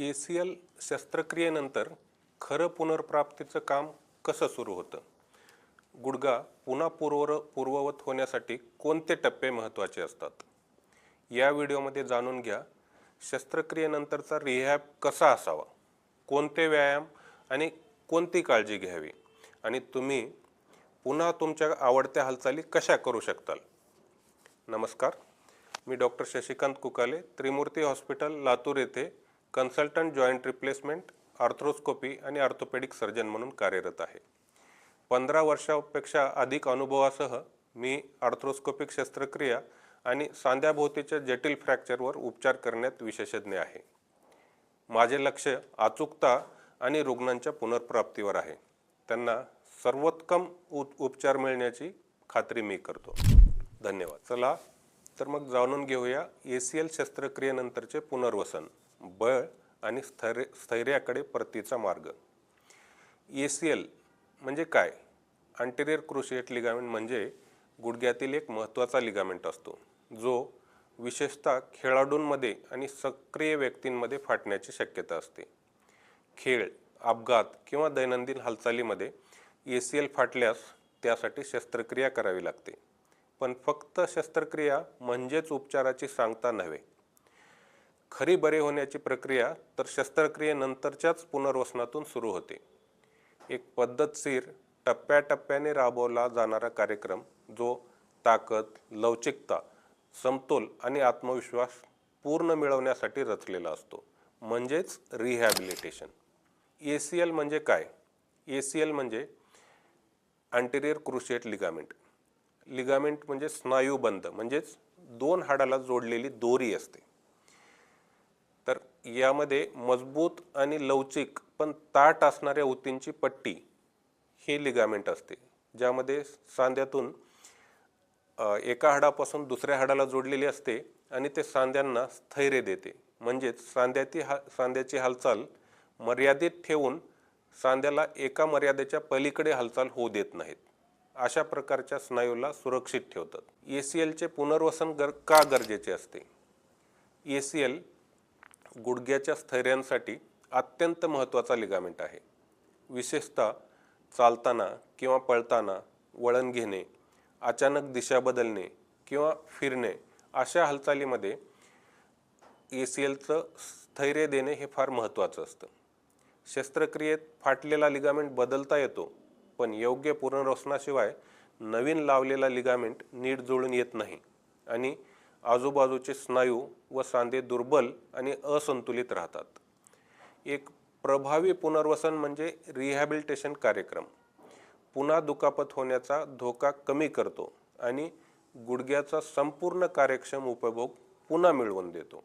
ACL शस्त्रक्रियेनंतर खरं पुनर्प्राप्तीचं काम कसं सुरू होतं? गुडघा पुन्हा पूर्ववत होण्यासाठी कोणते टप्पे महत्त्वाचे असतात? या व्हिडिओमध्ये जाणून घ्या शस्त्रक्रियेनंतरचा रिहॅब कसा असावा, कोणते व्यायाम आणि कोणती काळजी घ्यावी आणि तुम्ही पुन्हा तुमच्या आवडत्या हालचाली कशा करू शकताल. नमस्कार, मी डॉक्टर शशिकांत कुकाले, त्रिमूर्ती हॉस्पिटल लातूर येथे कन्सल्टंट जॉईंट रिप्लेसमेंट, आर्थ्रोस्कोपी आणि ऑर्थोपेडिक सर्जन म्हणून कार्यरत आहे. 15 वर्षापेक्षा अधिक अनुभवासह मी आर्थ्रोस्कोपिक शस्त्रक्रिया आणि सांध्याभोवतीच्या जटिल फ्रॅक्चरवर उपचार करण्यात विशेषज्ञ आहे. माझे लक्ष अचूकता आणि रुग्णांच्या पुनर्प्राप्तीवर आहे. त्यांना सर्वोत्तम उपचार मिळण्याची खात्री मी करतो. धन्यवाद. चला तर मग जाणून घेऊया ACL शस्त्रक्रियेनंतरचे पुनर्वसन, बळ आणि स्थैर्याकडे परतीचा मार्ग. ACL म्हणजे काय? अँटेरियर क्रुशिएट लिगामेंट म्हणजे गुडघ्यातील एक महत्त्वाचा लिगामेंट असतो जो विशेषतः खेळाडूंमध्ये आणि सक्रिय व्यक्तींमध्ये फाटण्याची शक्यता असते. खेळ, अपघात किंवा दैनंदिन हालचालीमध्ये ACL फाटल्यास त्यासाठी शस्त्रक्रिया करावी लागते. पण फक्त शस्त्रक्रिया म्हणजेच उपचाराची सांगता नव्हे. खरी बरे होण्याची प्रक्रिया तर शस्त्रक्रियेनंतरच्याच पुनर्वसनातून सुरू होते. एक पद्धतशीर टप्प्याटप्प्याने राबवला जाणारा कार्यक्रम जो ताकद, लवचिकता, समतोल आणि आत्मविश्वास पूर्ण मिळवण्यासाठी रचलेला असतो, म्हणजेच रिहॅबिलिटेशन. ACL म्हणजे काय? ACL म्हणजे अँटेरियर क्रुशिएट लिगामेंट. लिगामेंट म्हणजे स्नायुबंध, म्हणजेच दोन हाडाला जोडलेली दोरी असते. तर यामध्ये मजबूत आणि लवचिक पण ताठ असणाऱ्या ऊतींची पट्टी हे लिगामेंट असते, ज्यामध्ये सांध्यातून एका हाडापासून दुसऱ्या हाडाला जोडलेली असते आणि ते सांध्यांना स्थैर्य देते. म्हणजेच सांध्याची हालचाल मर्यादित ठेवून सांध्याला एका मर्यादेच्या पलीकडे हालचाल होऊ देत नाहीत. अशा प्रकारच्या स्नायूला सुरक्षित ठेवतात. ACLचे पुनर्वसन का गरजेचे असते? ACL गुडघ्याच्या स्थैर्यासाठी अत्यंत महत्त्वाचा लिगामेंट आहे. विशेषतः चालताना किंवा पळताना, वळण घेणे, अचानक दिशा बदलणे किंवा फिरणे अशा हालचालीमध्ये ACLचं स्थैर्य देणे हे फार महत्त्वाचं असतं. शस्त्रक्रियेत फाटलेला लिगामेंट बदलता येतो, पण योग्य पुनर्वसनाशिवाय नवीन लावलेला लिगामेंट नीट जुळून येत नाही आणि आजूबाजूचे स्नायू व सांधे दुर्बल आणि असंतुलित राहतात. एक प्रभावी पुनर्वसन म्हणजे रिहॅबिलिटेशन कार्यक्रम पुन्हा दुखापत होण्याचा धोका कमी करतो आणि गुडघ्याचा संपूर्ण कार्यक्षम उपभोग पुन्हा मिळवून देतो.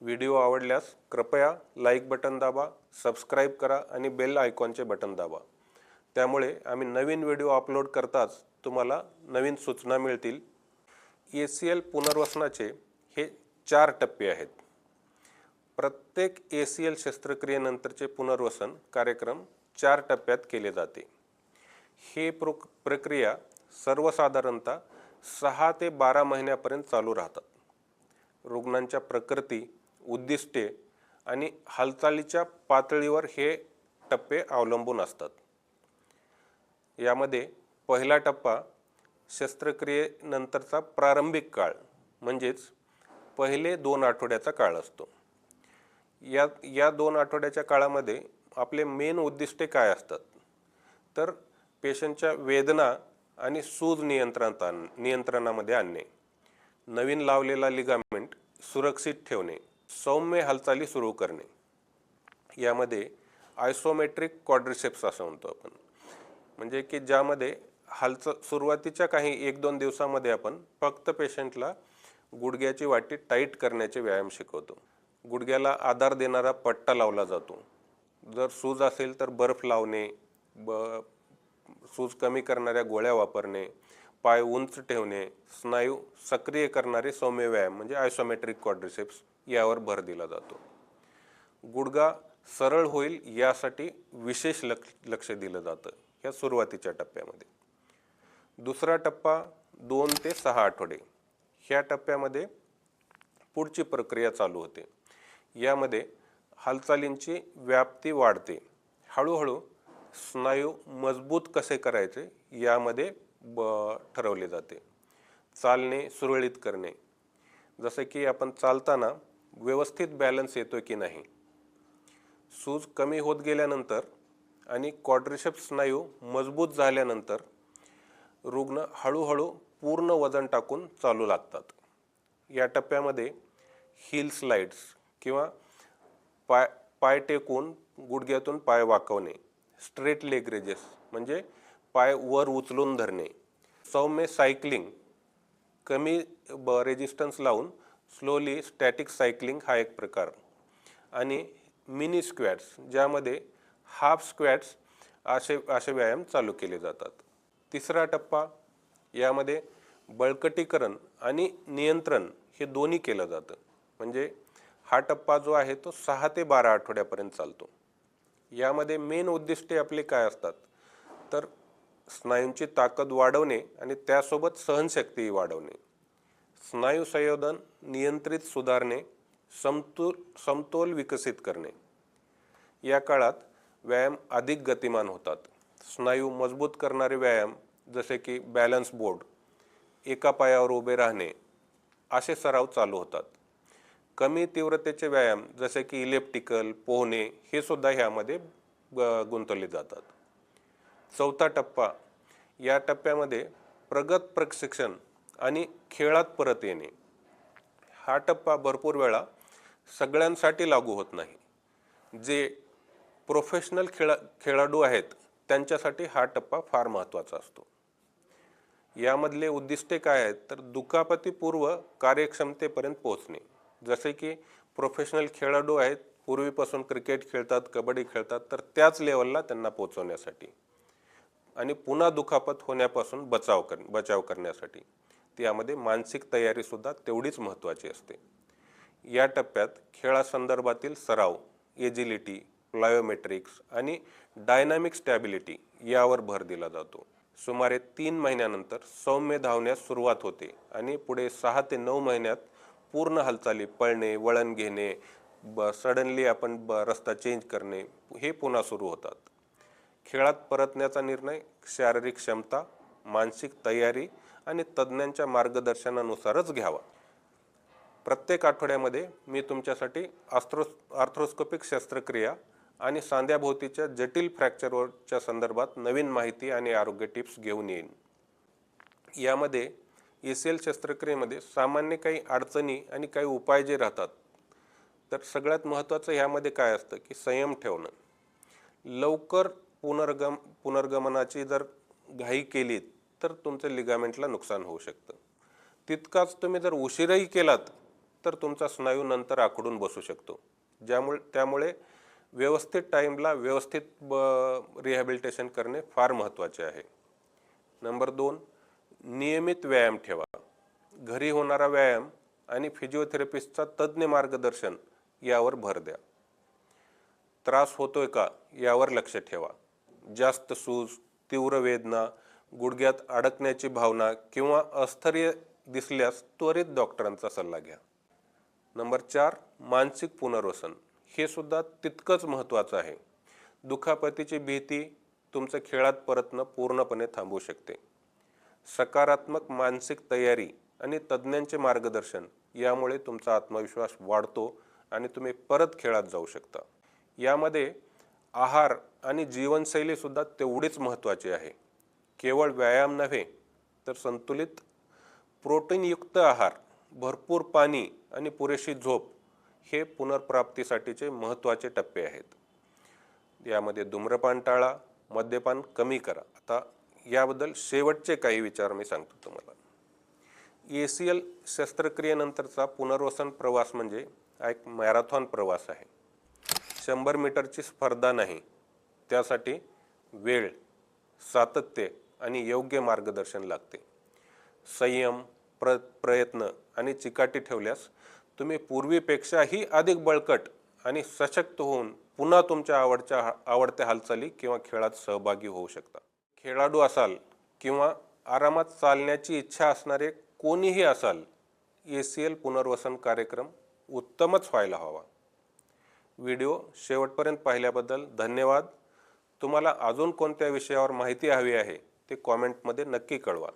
व्हिडिओ आवडल्यास कृपया लाईक बटन दाबा, सबस्क्राईब करा आणि बेल आयकॉनचे बटन दाबा. त्यामुळे आम्ही नवीन व्हिडिओ अपलोड करताच तुम्हाला नवीन सूचना मिळतील. ACL पुनर्वसनाचे हे 4 टप्पे आहेत. प्रत्येक ACL शस्त्रक्रियेनंतरचे पुनर्वसन कार्यक्रम 4 टप्प्यात केले जाते. हे प्रक्रिया सर्वसाधारणतः 6 ते 12 महिन्यापर्यंत चालू राहतात. रुग्णांच्या प्रकृती, उद्दिष्टे आणि हालचालीच्या पातळीवर हे टप्पे अवलंबून असतात. यामध्ये पहिला टप्पा शस्त्रक्रियेनंतरचा प्रारंभिक काळ म्हणजेच पहिले 2 आठवड्याचा काळ असतो. या 2 आठवड्याच्या काळामध्ये आपले मेन उद्दिष्टे काय असतात? तर पेशंटच्या वेदना आणि सूज नियंत्रणामध्ये आणणे, नवीन लावलेला लिगामेंट सुरक्षित ठेवणे, सौम्य हालचाली सुरू करणे. यामध्ये आयसोमेट्रिक क्वाड्रिसेप्स असं म्हणतो आपण, म्हणजे की ज्यामध्ये सुरुवातीच्या काही 1-2 दिवसामध्ये आपण फक्त पेशंटला गुडघ्याची वाटी टाईट करण्याचे व्यायाम शिकवतो. गुडघ्याला आधार देणारा पट्टा लावला जातो. जर सूज असेल तर बर्फ लावणे, सूज कमी करणाऱ्या गोळ्या वापरणे, पाय उंच ठेवणे, स्नायू सक्रिय करणारे सौम्य व्यायाम म्हणजे आयसोमेट्रिक क्वाड्रिसेप्स यावर भर दिला जातो. गुडघा सरळ होईल यासाठी विशेष लक्ष दिलं जातं या सुरुवातीच्या टप्प्यामध्ये. दुसरा टप्पा 2 ते 6 आठवडे. ह्या टप्प्यामध्ये पुढची प्रक्रिया चालू होते. यामध्ये हालचालींची व्याप्ती वाढते. हळूहळू स्नायू मजबूत कसे करायचे यामध्ये ठरवले जाते. चालणे सुरळीत करणे, जसे की आपण चालताना व्यवस्थित बॅलन्स येतो की नाही. सूज कमी होत गेल्यानंतर आणि क्वाड्रिसेप्स स्नायू मजबूत झाल्यानंतर रुग्ण हळूहळू पूर्ण वजन टाकून चालू लागतात. या टप्प्यामध्ये हिल स्लाइड्स किंवा पाय टेकून गुडघ्यातून पाय वाकवणे, स्ट्रेट लेग रेजेस म्हणजे पाय वर उचलून धरणे, सौम्य सायकलिंग, कमी रेजिस्टन्स लावून स्लोली स्टॅटिक सायकलिंग हा एक प्रकार, आणि मिनी स्क्वॅट्स ज्यामध्ये हाफ स्क्वॅट्स असे व्यायाम चालू केले जातात. तिसरा टप्पा, यामध्ये बळकटीकरण आणि नियंत्रण हे दोन्ही केलं जातं. म्हणजे हा टप्पा जो आहे तो 6 ते 12 आठवड्यापर्यंत चालतो. यामध्ये मेन उद्दिष्टे आपले काय असतात, तर स्नायूंची ताकद वाढवणे आणि त्यासोबत सहनशक्तीही वाढवणे, स्नायू संयोजन नियंत्रित सुधारणे, समतोल विकसित करणे. या काळात व्यायाम अधिक गतिमान होतात. स्नायू मजबूत करणारे व्यायाम जसे की बॅलन्स बोर्ड, एका पायावर उभे राहणे असे सराव चालू होतात. कमी तीव्रतेचे व्यायाम जसे की इलेप्टिकल, पोहणे हे सुद्धा ह्यामध्ये गुंतवले जातात. चौथा टप्पा, या टप्प्यामध्ये प्रगत प्रशिक्षण आणि खेळात परत येणे. हा टप्पा भरपूर वेळा सगळ्यांसाठी लागू होत नाही. जे प्रोफेशनल खेळाडू आहेत त्यांच्यासाठी हा टप्पा फार महत्त्वाचा असतो. यामधले उद्दिष्टे काय आहेत, तर दुखापतीपूर्व कार्यक्षमतेपर्यंत पोहोचणे. जसे की प्रोफेशनल खेळाडू आहेत, पूर्वीपासून क्रिकेट खेळतात, कबड्डी खेळतात, तर त्याच लेवलला त्यांना पोहोचवण्यासाठी आणि पुन्हा दुखापत होण्यापासून बचाव करण्यासाठी त्यामध्ये मानसिक तयारीसुद्धा तेवढीच महत्त्वाची असते. या टप्प्यात खेळासंदर्भातील सराव, एजिलिटी, प्लायोमेट्रिक्स आणि डायनामिक स्टॅबिलिटी यावर भर दिला जातो. सुमारे 3 महिन्यानंतर सौम्य धावण्यास सुरुवात होते आणि पुढे 6 ते 9 महिन्यात पूर्ण हालचाली, पळणे, वळण घेणे, सडनली आपण रस्ता चेंज करणे हे पुन्हा सुरू होतात. खेळात परतण्याचा निर्णय शारीरिक क्षमता, मानसिक तयारी आणि तज्ज्ञांच्या मार्गदर्शनानुसारच घ्यावा. प्रत्येक आठवड्यामध्ये मी तुमच्यासाठी आर्थ्रोस्कोपिक शस्त्रक्रिया आणि सांध्याभोवतीच्या जटिल फ्रॅक्चरच्या संदर्भात नवीन माहिती आणि आरोग्य टिप्स घेऊन येईन. यामध्ये ACL शस्त्रक्रियेमध्ये सामान्य काही अडचणी आणि काही उपाय जे राहतात, तर सगळ्यात महत्त्वाचं ह्यामध्ये काय असतं की संयम ठेवणं. लवकर पुनर्गमनाची जर घाई केली तर तुमच्या लिगामेंटला नुकसान होऊ शकतं. तितकाच तुम्ही जर उशीरही केलात तर तुमचा स्नायू नंतर आखडून बसू शकतो. त्यामुळे व्यवस्थित टाईमला व्यवस्थित रिहॅबिलिटेशन करणे फार महत्त्वाचे आहे. नंबर 2, नियमित व्यायाम ठेवा. घरी होणारा व्यायाम आणि फिजिओथेरपिस्टचा तज्ज्ञ मार्गदर्शन यावर भर द्या. त्रास होतोय का यावर लक्ष ठेवा. जास्त सूज, तीव्र वेदना, गुडघ्यात अडकण्याची भावना किंवा अस्थिर्य दिसल्यास त्वरित डॉक्टरांचा सल्ला घ्या. नंबर 4, मानसिक पुनर्वसन. हे सुद्धा तितकंच महत्त्वाचं आहे. दुखापतीची भीती तुमचं खेळात परतणं पूर्णपणे थांबवू शकते. सकारात्मक मानसिक तयारी आणि तज्ज्ञांचे मार्गदर्शन यामुळे तुमचा आत्मविश्वास वाढतो आणि तुम्ही परत खेळात जाऊ शकता. यामध्ये आहार आणि जीवनशैलीसुद्धा तेवढीच महत्त्वाची आहे. केवळ व्यायाम नव्हे तर संतुलित प्रोटीनयुक्त आहार, भरपूर पाणी आणि पुरेशी झोप हे पुनर्प्राप्तीसाठीचे महत्त्वाचे टप्पे आहेत. यामध्ये धूम्रपान टाळा, मद्यपान कमी करा. आता याबद्दल शेवटचे काही विचार मी सांगतो तुम्हाला. ACL शस्त्रक्रियेनंतरचा पुनर्वसन प्रवास म्हणजे एक मॅरेथॉन प्रवास आहे. 100 मीटरची स्पर्धा नाही. त्यासाठी वेळ, सातत्य आणि योग्य मार्गदर्शन लागते. संयम, प्रयत्न आणि चिकाटी ठेवल्यास तुम्ही पूर्वीपेक्षाही अधिक बळकट आणि सशक्त होऊन पुन्हा तुमच्या आवडत्या हालचाली किंवा खेळात सहभागी होऊ शकता. खेळाडू असाल किंवा आरामात चालण्याची इच्छा असणारे कोणीही असाल, ACL पुनर्वसन कार्यक्रम उत्तमच व्हायला हवा. व्हिडिओ शेवटपर्यंत पाहिल्याबद्दल धन्यवाद. तुम्हाला अजून कोणत्या विषयावर माहिती हवी आहे ते कॉमेंटमध्ये नक्की कळवा.